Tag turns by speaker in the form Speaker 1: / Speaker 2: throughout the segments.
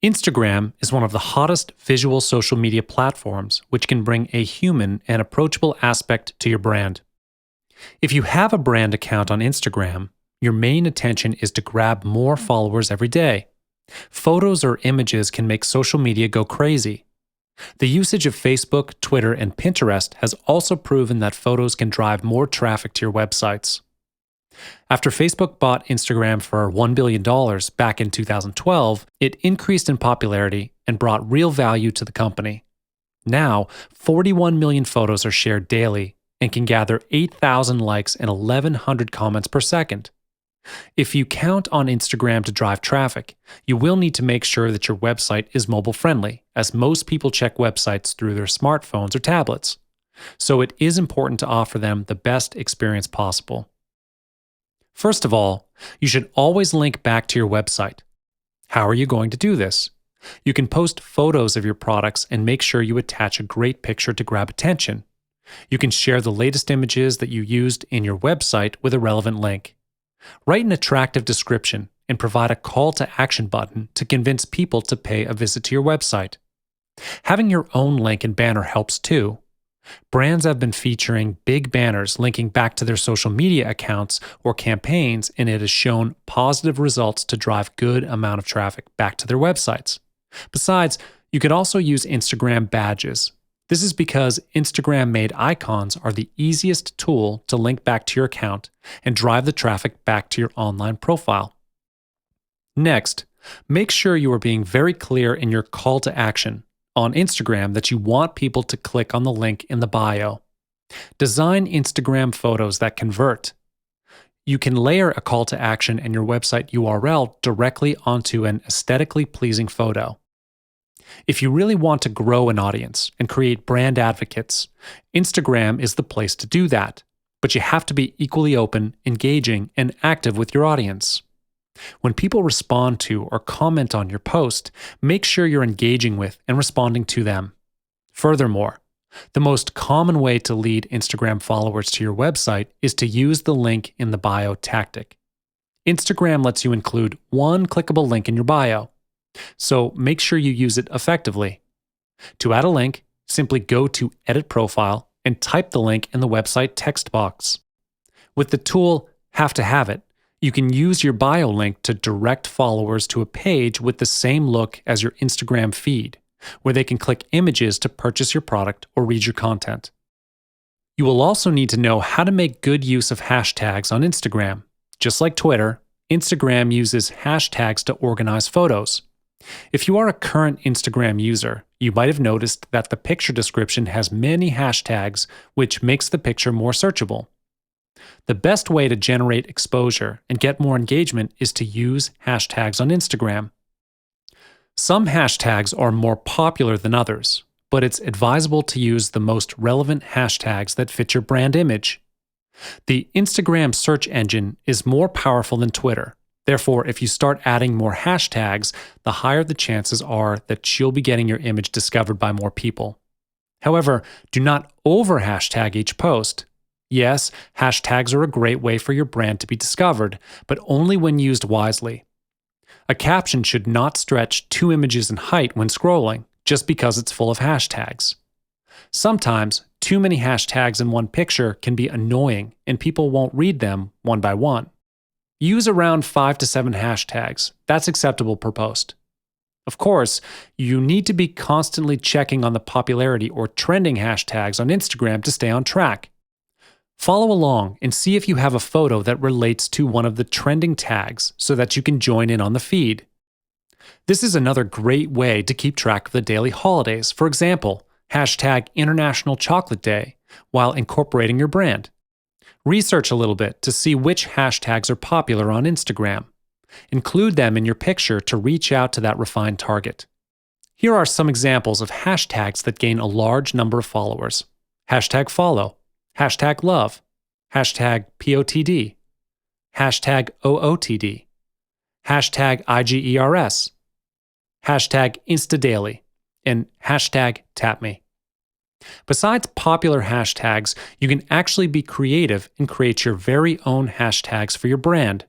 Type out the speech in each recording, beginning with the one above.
Speaker 1: Instagram is one of the hottest visual social media platforms, which can bring a human and approachable aspect to your brand. If you have a brand account on Instagram, your main attention is to grab more followers every day. Photos or images can make social media go crazy. The usage of Facebook, Twitter, and Pinterest has also proven that photos can drive more traffic to your websites. After Facebook bought Instagram for $1 billion back in 2012, it increased in popularity and brought real value to the company. Now, 41 million photos are shared daily and can gather 8,000 likes and 1,100 comments per second. If you count on Instagram to drive traffic, you will need to make sure that your website is mobile-friendly, as most people check websites through their smartphones or tablets. So it is important to offer them the best experience possible. First of all, you should always link back to your website. How are you going to do this? You can post photos of your products and make sure you attach a great picture to grab attention. You can share the latest images that you used in your website with a relevant link. Write an attractive description and provide a call to action button to convince people to pay a visit to your website. Having your own link and banner helps too. Brands have been featuring big banners linking back to their social media accounts or campaigns, and it has shown positive results to drive good amount of traffic back to their websites. Besides, you could also use Instagram badges. This is because Instagram-made icons are the easiest tool to link back to your account and drive the traffic back to your online profile. Next, make sure you are being very clear in your call to action on Instagram that you want people to click on the link in the bio. Design Instagram photos that convert. You can layer a call to action and your website URL directly onto an aesthetically pleasing photo. If you really want to grow an audience and create brand advocates, Instagram is the place to do that, but you have to be equally open, engaging, and active with your audience. When people respond to or comment on your post, make sure you're engaging with and responding to them. Furthermore, the most common way to lead Instagram followers to your website is to use the link in the bio tactic. Instagram lets you include one clickable link in your bio, so make sure you use it effectively. To add a link, simply go to Edit Profile and type the link in the website text box. With the tool Have to Have It, you can use your bio link to direct followers to a page with the same look as your Instagram feed, where they can click images to purchase your product or read your content. You will also need to know how to make good use of hashtags on Instagram. Just like Twitter, Instagram uses hashtags to organize photos. If you are a current Instagram user, you might have noticed that the picture description has many hashtags, which makes the picture more searchable. The best way to generate exposure and get more engagement is to use hashtags on Instagram. Some hashtags are more popular than others, but it's advisable to use the most relevant hashtags that fit your brand image. The Instagram search engine is more powerful than Twitter. Therefore, if you start adding more hashtags, the higher the chances are that you'll be getting your image discovered by more people. However, do not over-hashtag each post. Yes, hashtags are a great way for your brand to be discovered, but only when used wisely. A caption should not stretch 2 images in height when scrolling, just because it's full of hashtags. Sometimes, too many hashtags in one picture can be annoying, and people won't read them one by one. Use around 5 to 7 hashtags. That's acceptable per post. Of course, you need to be constantly checking on the popularity or trending hashtags on Instagram to stay on track. Follow along and see if you have a photo that relates to one of the trending tags so that you can join in on the feed. This is another great way to keep track of the daily holidays. For example, hashtag International Chocolate Day while incorporating your brand. Research a little bit to see which hashtags are popular on Instagram. Include them in your picture to reach out to that refined target. Here are some examples of hashtags that gain a large number of followers. Hashtag Foulluw, hashtag Love, hashtag POTD, hashtag OOTD, hashtag IGERS, hashtag InstaDaily, and hashtag TapMe. Besides popular hashtags, you can actually be creative and create your very own hashtags for your brand.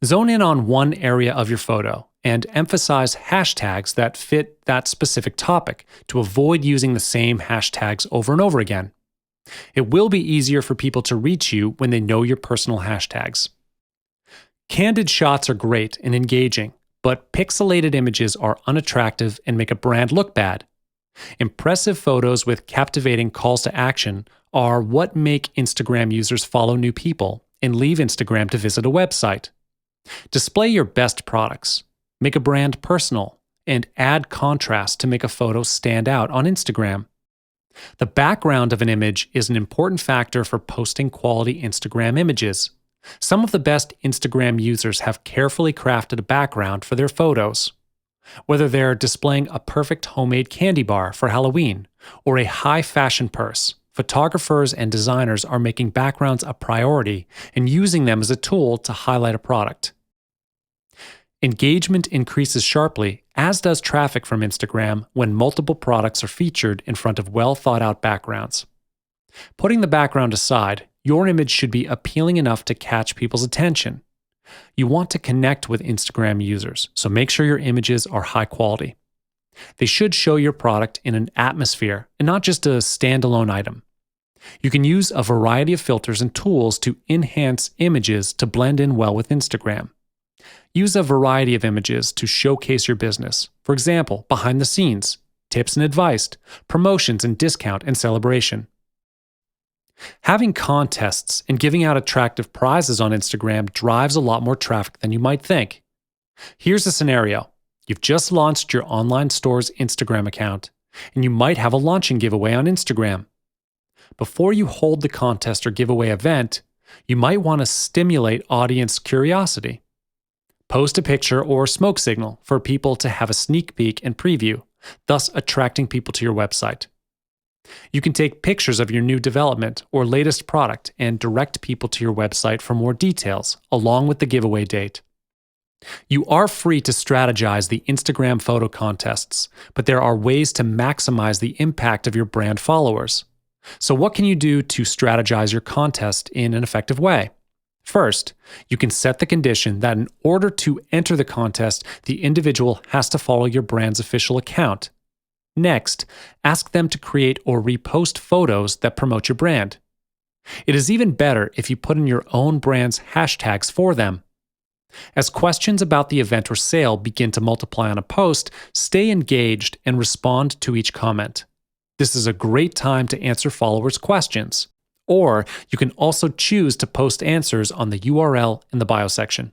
Speaker 1: Zone in on one area of your photo and emphasize hashtags that fit that specific topic to avoid using the same hashtags over and over again. It will be easier for people to reach you when they know your personal hashtags. Candid shots are great and engaging, but pixelated images are unattractive and make a brand look bad. Impressive photos with captivating calls to action are what make Instagram users follow new people and leave Instagram to visit a website. Display your best products, make a brand personal, and add contrast to make a photo stand out on Instagram. The background of an image is an important factor for posting quality Instagram images. Some of the best Instagram users have carefully crafted a background for their photos. Whether they're displaying a perfect homemade candy bar for Halloween or a high fashion purse, photographers and designers are making backgrounds a priority and using them as a tool to highlight a product. Engagement increases sharply, as does traffic from Instagram, when multiple products are featured in front of well-thought-out backgrounds. Putting the background aside, your image should be appealing enough to catch people's attention. You want to connect with Instagram users, so make sure your images are high quality. They should show your product in an atmosphere and not just a standalone item. You can use a variety of filters and tools to enhance images to blend in well with Instagram. Use a variety of images to showcase your business. For example, behind the scenes, tips and advice, promotions and discount and celebration. Having contests and giving out attractive prizes on Instagram drives a lot more traffic than you might think. Here's a scenario. You've just launched your online store's Instagram account, and you might have a launching giveaway on Instagram. Before you hold the contest or giveaway event, you might want to stimulate audience curiosity. Post a picture or smoke signal for people to have a sneak peek and preview, thus attracting people to your website. You can take pictures of your new development or latest product and direct people to your website for more details, along with the giveaway date. You are free to strategize the Instagram photo contests, but there are ways to maximize the impact of your brand followers. So what can you do to strategize your contest in an effective way? First, you can set the condition that in order to enter the contest, the individual has to follow your brand's official account. Next, ask them to create or repost photos that promote your brand. It is even better if you put in your own brand's hashtags for them. As questions about the event or sale begin to multiply on a post, stay engaged and respond to each comment. This is a great time to answer followers' questions. Or you can also choose to post answers on the URL in the bio section.